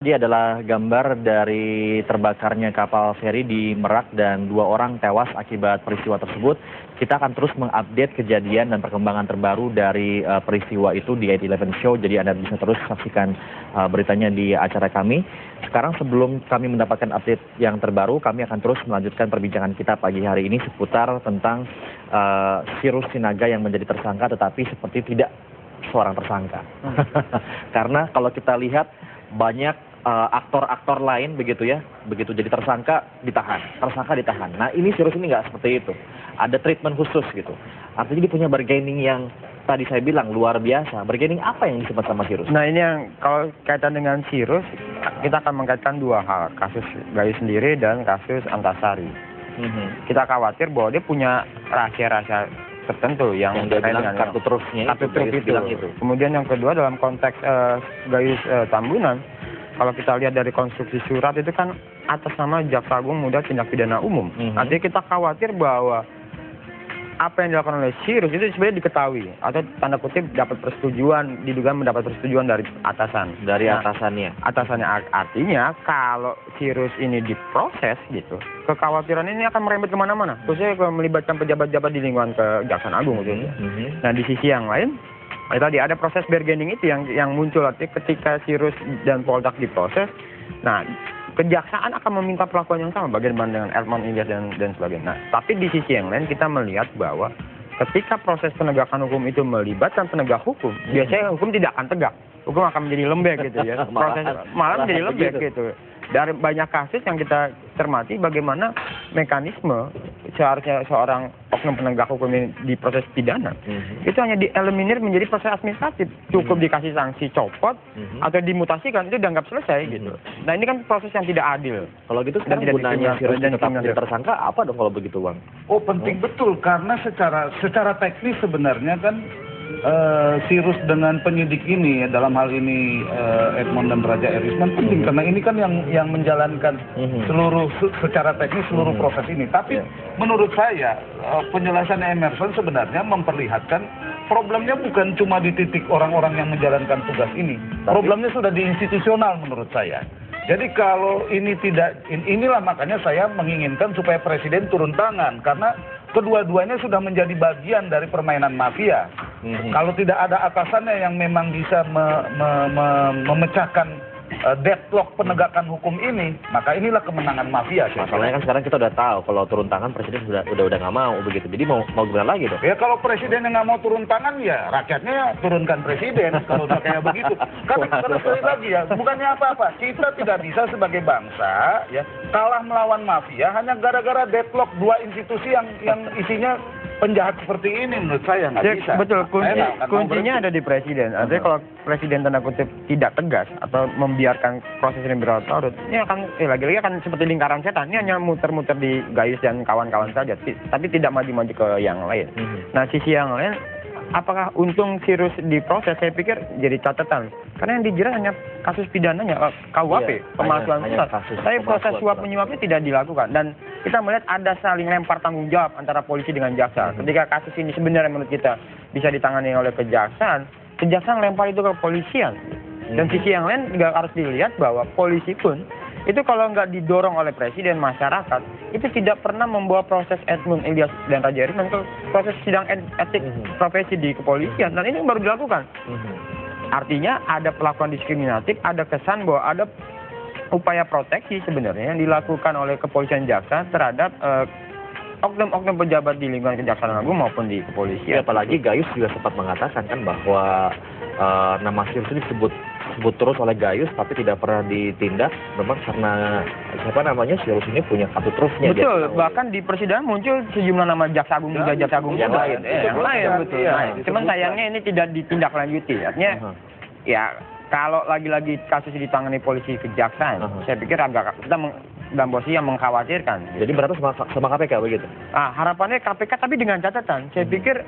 tadi adalah gambar dari terbakarnya kapal feri di Merak dan 2 orang tewas akibat peristiwa tersebut. Kita akan terus mengupdate kejadian dan perkembangan terbaru dari peristiwa itu di 811 Show. Jadi Anda bisa terus saksikan beritanya di acara kami. Sekarang sebelum kami mendapatkan update yang terbaru, kami akan terus melanjutkan perbincangan kita pagi hari ini seputar tentang Sirus Sinaga yang menjadi tersangka tetapi seperti tidak seorang tersangka. Karena kalau kita lihat banyak aktor-aktor lain begitu ya, begitu jadi tersangka ditahan, Nah ini Sirus ini nggak seperti itu, ada treatment khusus gitu. Artinya dia punya bargaining yang tadi saya bilang luar biasa. Bargaining apa yang disebut sama Sirus? Nah ini yang kalau kaitan dengan Sirus, kita akan mengkaitkan 2 hal, kasus Gayus sendiri dan kasus Antasari. Kita khawatir bahwa dia punya rahasia-rahasia tertentu yang dia bilang kartu trufnya itu. Kemudian yang kedua dalam konteks Gayus Tambunan, kalau kita lihat dari konstruksi surat itu kan atas nama Jaksa Agung Muda Tindak Pidana Umum. Artinya kita khawatir bahwa apa yang dilakukan oleh Sirus itu sebenarnya diketahui atau tanda kutip dapat persetujuan, diduga mendapat persetujuan dari atasan. Dari atasannya. Artinya kalau Sirus ini diproses gitu, kekhawatiran ini akan merembet kemana-mana. Khususnya melibatkan pejabat-pejabat di lingkungan Kejaksaan Agung gitu. Nah di sisi yang lain, tadi ada proses bargaining itu yang muncul artinya ketika Sirus dan Poldak diproses. Nah Kejaksaan akan meminta perlakuan yang sama bagaimana dengan Elman Ilyas dan sebagainya. Nah, tapi di sisi yang lain kita melihat bahwa ketika proses penegakan hukum itu melibatkan penegak hukum, biasanya hukum tidak akan tegak. Hukum akan menjadi lembek gitu ya. Proses malah menjadi lembek gitu. Dari banyak kasus yang kita cermati bagaimana mekanisme seharusnya seorang oknum penegak hukum ini di proses pidana itu hanya dieliminir menjadi proses administratif, cukup dikasih sanksi copot atau dimutasikan itu dianggap selesai gitu. Nah ini kan proses yang tidak adil. Kalau gitu sekarang gunanya Sirus tetap jadi tersangka apa dong kalau begitu Bang? Oh penting betul karena secara teknis sebenarnya kan Sirus dengan penyidik ini dalam hal ini Edmond dan Raja Erisman penting karena ini kan yang menjalankan secara teknis seluruh proses ini. Tapi menurut saya penjelasan Emerson sebenarnya memperlihatkan problemnya bukan cuma di titik orang-orang yang menjalankan tugas ini. Problemnya sudah di institusional menurut saya. Jadi kalau ini inilah makanya saya menginginkan supaya Presiden turun tangan karena kedua-duanya sudah menjadi bagian dari permainan mafia. Kalau tidak ada atasannya yang memang bisa memecahkan deadlock penegakan hukum ini, maka inilah kemenangan mafia. Masalahnya kan sekarang kita udah tahu kalau turun tangan Presiden udah nggak mau begitu. Jadi mau gimana lagi dong? Ya kalau Presiden yang nggak mau turun tangan ya rakyatnya turunkan Presiden kalau udah kayak begitu. Karena sekali lagi ya bukannya apa-apa. Kita tidak bisa sebagai bangsa ya kalah melawan mafia hanya gara-gara deadlock 2 institusi yang isinya penjahat seperti ini. Menurut saya nggak bisa. Betul, kuncinya ada di Presiden. Artinya kalau Presiden tanda kutip tidak tegas atau membiarkan proses ini berlarut-larut, ini akan lagi-lagi akan seperti lingkaran setan. Ini hanya muter-muter di Gayus dan kawan-kawan saja, tapi tidak maju-maju ke yang lain. Nah sisi yang lain, apakah untung Sirus diproses? Saya pikir jadi catatan. Karena yang dijerat hanya kasus pidananya, KUHP, pemalsuan surat. Tapi proses suap menyuapnya tidak dilakukan. Dan kita melihat ada saling lempar tanggung jawab antara polisi dengan jaksa. Ketika kasus ini sebenarnya menurut kita bisa ditangani oleh kejaksaan lempar itu ke polisian. Dan sisi yang lain juga harus dilihat bahwa polisi pun itu kalau nggak didorong oleh Presiden, masyarakat itu tidak pernah membawa proses Edmond Ilyas dan Raja Erisman ke proses sidang etik profesi di kepolisian. Dan ini baru dilakukan. Artinya ada perlakuan diskriminatif, ada kesan bahwa ada upaya proteksi sebenarnya yang dilakukan oleh kepolisian jaksa terhadap oknum-oknum pejabat di lingkungan Kejaksaan Agung maupun di kepolisian. Ya, apalagi Gayus juga sempat mengatakan kan bahwa nama Sirus itu disebut terus oleh Gayus tapi tidak pernah ditindak memang karena Sirus ini punya kartu trufnya. Betul, bahkan di persidangan muncul sejumlah nama Jaksa Agung Muda, Jaksa Agung Muda yang lain betul. Cuman sayangnya ini tidak ditindaklanjuti. Artinya ya kalau lagi-lagi kasus ditangani polisi kejaksaan, saya pikir agak kita dalam posisi yang mengkhawatirkan. Jadi berarti sama KPK begitu? Harapannya KPK tapi dengan catatan. Saya pikir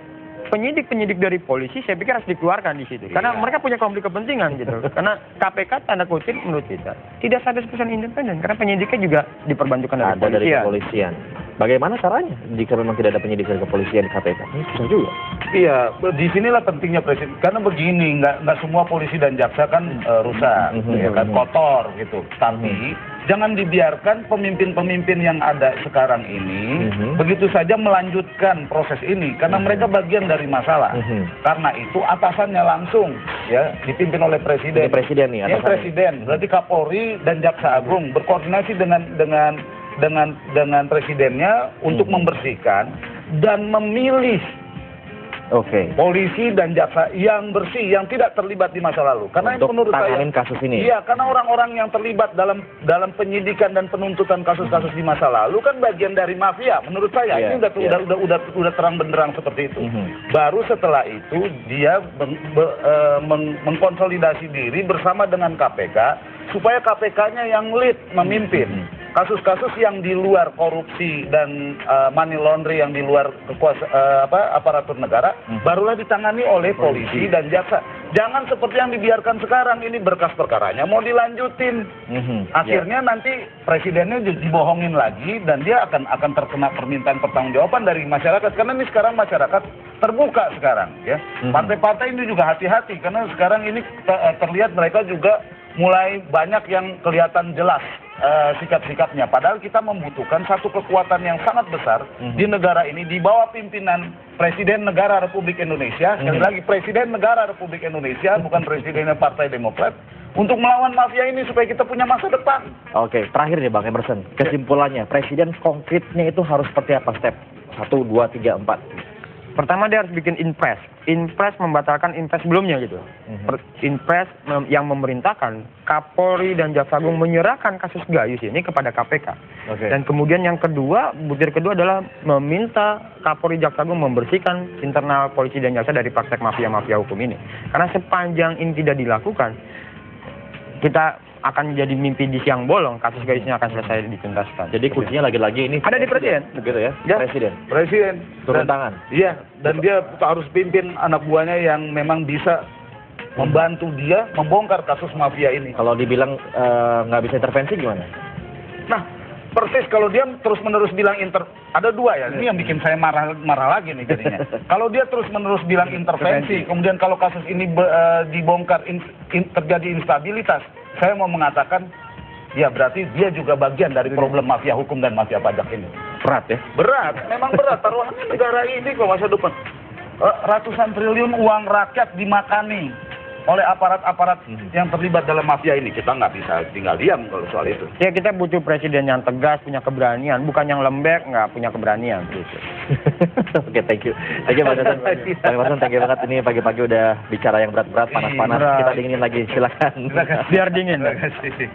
penyidik dari polisi saya pikir harus dikeluarkan di situ. Karena mereka punya konflik kepentingan gitu. Karena KPK tanda kutip menurut kita tidak 100% independen karena penyidiknya juga diperbantukan dari kepolisian. Bagaimana caranya jika memang tidak ada penyidik dari kepolisian di KPK? Ini susah juga. Iya, di sinilah pentingnya presiden. Karena begini, nggak semua polisi dan jaksa kan rusak, ya kan kotor gitu. Tapi jangan dibiarkan pemimpin-pemimpin yang ada sekarang ini begitu saja melanjutkan proses ini, karena mereka bagian dari masalah. Karena itu atasannya langsung ya dipimpin oleh presiden. Ini presiden nih, Ya, atasannya. presiden. Berarti Kapolri dan Jaksa Agung berkoordinasi dengan presidennya untuk membersihkan dan memilih Oke. polisi dan jaksa yang bersih, yang tidak terlibat di masa lalu. Karena Untuk menurut saya, tanganin kasus ini. iya, karena orang-orang yang terlibat dalam penyidikan dan penuntutan kasus-kasus di masa lalu kan bagian dari mafia. Menurut saya Iya, ini iya. udah terang benderang seperti itu. Baru setelah itu dia mengkonsolidasi diri bersama dengan KPK supaya KPK-nya yang lead memimpin. Kasus-kasus yang di luar korupsi dan money laundry yang di luar aparatur negara barulah ditangani oleh polisi dan jaksa. Jangan seperti yang dibiarkan sekarang, ini berkas perkaranya mau dilanjutin. Akhirnya nanti presidennya dibohongin lagi dan dia akan terkena permintaan pertanggungjawaban dari masyarakat, karena ini sekarang masyarakat terbuka sekarang ya. Partai-partai ini juga hati-hati karena sekarang ini terlihat mereka juga mulai banyak yang kelihatan jelas sikap-sikapnya. Padahal kita membutuhkan satu kekuatan yang sangat besar di negara ini di bawah pimpinan Presiden Negara Republik Indonesia. Sekali lagi, Presiden Negara Republik Indonesia, bukan Presidennya Partai Demokrat, untuk melawan mafia ini supaya kita punya masa depan. Oke, terakhir nih Bang Emerson, kesimpulannya presiden konkretnya itu harus seperti apa step 1, 2, 3, 4? Pertama dia harus bikin inpres. Inpres membatalkan inpres sebelumnya gitu. Inpres yang memerintahkan Kapolri dan Jaksa Agung menyerahkan kasus Gayus ini kepada KPK. Oke. Dan kemudian yang kedua, butir kedua adalah meminta Kapolri Jaksa Agung membersihkan internal polisi dan jaksa dari praktek mafia-mafia hukum ini. Karena sepanjang ini tidak dilakukan, kita akan jadi mimpi di siang bolong, kasus Gayusnya akan selesai dituntaskan. Jadi kuncinya lagi-lagi ini Ada di presiden. begitu ya, Ya. presiden turun Dan- tangan. Iya, dan dia harus pimpin anak buahnya yang memang bisa membantu dia membongkar kasus mafia ini. Kalau dibilang nggak bisa intervensi gimana? Nah, persis kalau dia terus-menerus bilang ada dua ya, ini yang bikin saya marah lagi nih jadinya. Kalau dia terus-menerus bilang intervensi, kemudian kalau kasus ini dibongkar terjadi instabilitas, saya mau mengatakan ya berarti dia juga bagian dari problem mafia hukum dan mafia pajak ini. Berat ya? Berat, memang berat. Taruhannya negara ini kok masa depan. Ratusan triliun uang rakyat dimakani oleh aparat-aparat yang terlibat dalam mafia ini. Kita nggak bisa tinggal diam kalau soal itu. Ya kita butuh presiden yang tegas, punya keberanian, bukan yang lembek, nggak punya keberanian. Gitu. Oke, thank you. Thank you Bang Emerson. Bang Emerson, thank you banget. Ini pagi-pagi udah bicara yang berat-berat, panas-panas. Berat. Kita dinginin lagi, silakan. Biar dingin. Terima kasih.